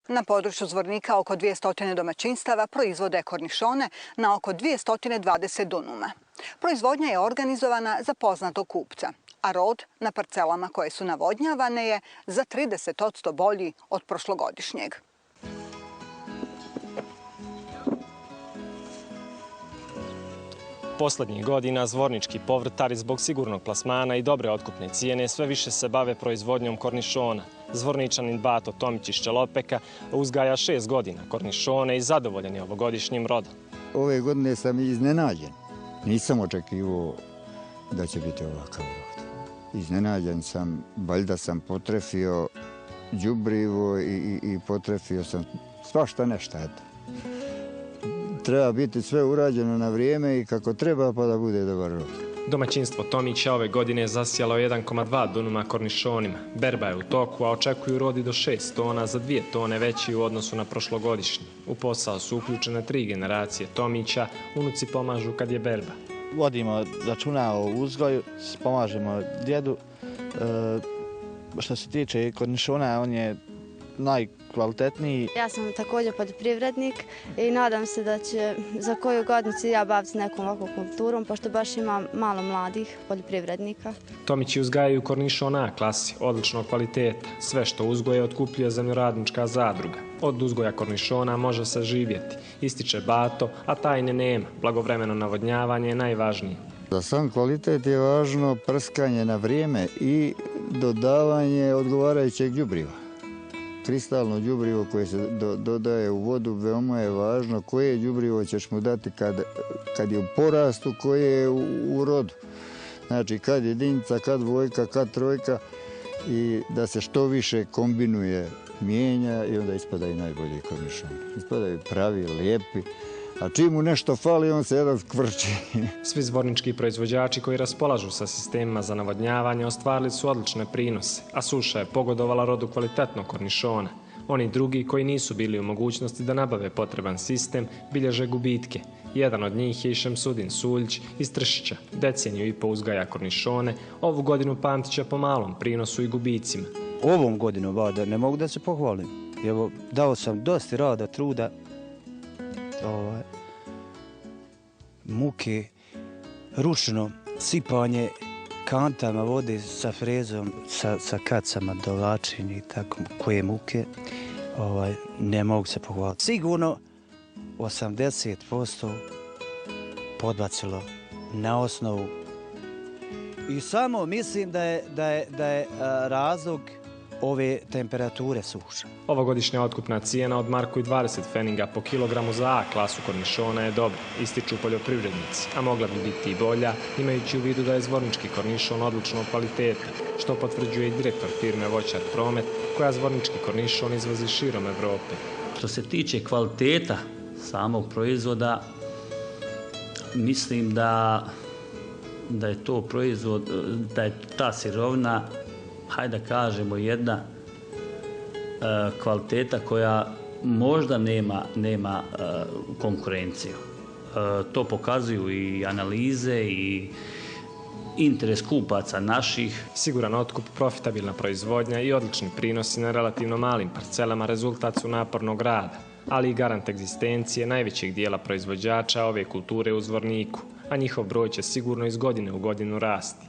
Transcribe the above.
Na području Zvornika oko 200 domaćinstava proizvode kornišone na oko 220 dunuma. Proizvodnja je organizovana za poznatog kupca, a rod na parcelama koje su navodnjavane je za 30% bolji od prošlogodišnjeg. Poslednjih godina zvornički povrtari zbog sigurnog plasmana i dobre otkupne cijene sve više se bave proizvodnjom kornišona. Zvorničanin Bato Tomić iz Čelopeka uzgaja 6 godina kornišone i zadovoljan je ovogodišnjim rodom. Ove godine sam iznenađen. Nisam očekivao da će biti ovakav rod. Iznenađen sam, valjda sam potrefio đubrivo i potrefio sam svašta nešto. Treba biti sve urađeno na vrijeme i kako treba pa da bude dobar rod. Domaćinstvo Tomića ove godine zasijalo 1,2 dunuma kornišonima. Berba je u toku, a očekuju rodi do 6 tona, za 2 tone veći u odnosu na prošlogodišnji. U posao su uključene 3 generacije Tomića, unuci pomažu kad je berba. Vodimo računa o uzgoju, pomažemo djedu. Što se tiče kornišona, on je najkvalitetniji. Ja sam također poljoprivrednik i nadam se da će za koju godinu ja baviti nekom ovakvom kulturom, pošto baš imam malo mladih poljoprivrednika. Tomići uzgajaju kornišon A klasi, odličnog kvaliteta. Sve što uzgoje otkupljuje zemljoradnička zadruga. Od uzgoja kornišona može se živjeti, ističe Bato, a tajne nema. Blagovremeno navodnjavanje je najvažnije. Za sam kvalitet je važno prskanje na vrijeme i dodavanje odgovarajućeg đubriva. Kristalno đubrivo koje se dodaje u vodu, veoma je važno koje đubrivo ćeš mu dati kad je u porastu, koje je u rodu. Znači kad jedinica, kad dvojka, kad trojka i da se što više kombinuje, mijenja i onda ispadaju najbolji kornišoni. Ispadaju pravi, lijepi. A čim mu nešto fali, on se jedan skvrči. Svi zvornički proizvođači koji raspolažu sa sistemima za navodnjavanje ostvarili su odlične prinose, a suša je pogodovala rodu kvalitetnog kornišona. Oni drugi koji nisu bili u mogućnosti da nabave potreban sistem bilježe gubitke. Jedan od njih je i Šemsudin Suljić iz Tršića, deceniju i po uzgaja kornišone, ovu godinu pamtit će po malom prinosu i gubicima. Ovom godinu vada ne mogu da se pohvalim. Evo, dao sam dosta rada, truda, muke, ručno sipanje kantama vode sa frezom, sa kacama, dovlačenje i tako, koje muke, ne mogu se pohvaliti. Sigurno 80% podbacilo na osnovu i samo mislim da je razlog ove temperature suša. Ovogodišnja otkupna cijena od marku i 20 feninga po kilogramu za A klasu kornišona je dobra, ističu poljoprivrednici, a mogla bi biti i bolja, imajući u vidu da je zvornički kornišon odličnog kvaliteta, što potvrđuje i direktor firme Voćar Promet, koja zvornički kornišon izvozi širom Evrope. Što se tiče kvaliteta samog proizvoda, mislim da je to proizvod, da je ta sirovina, hajde da kažemo, jedna kvaliteta koja možda nema konkurenciju. To pokazuju i analize i interes kupaca naših. Siguran otkup, profitabilna proizvodnja i odlični prinosi na relativno malim parcelama rezultat su napornog rada, ali i garant egzistencije najvećeg dijela proizvođača ove kulture u Zvorniku, a njihov broj će sigurno iz godine u godinu rasti.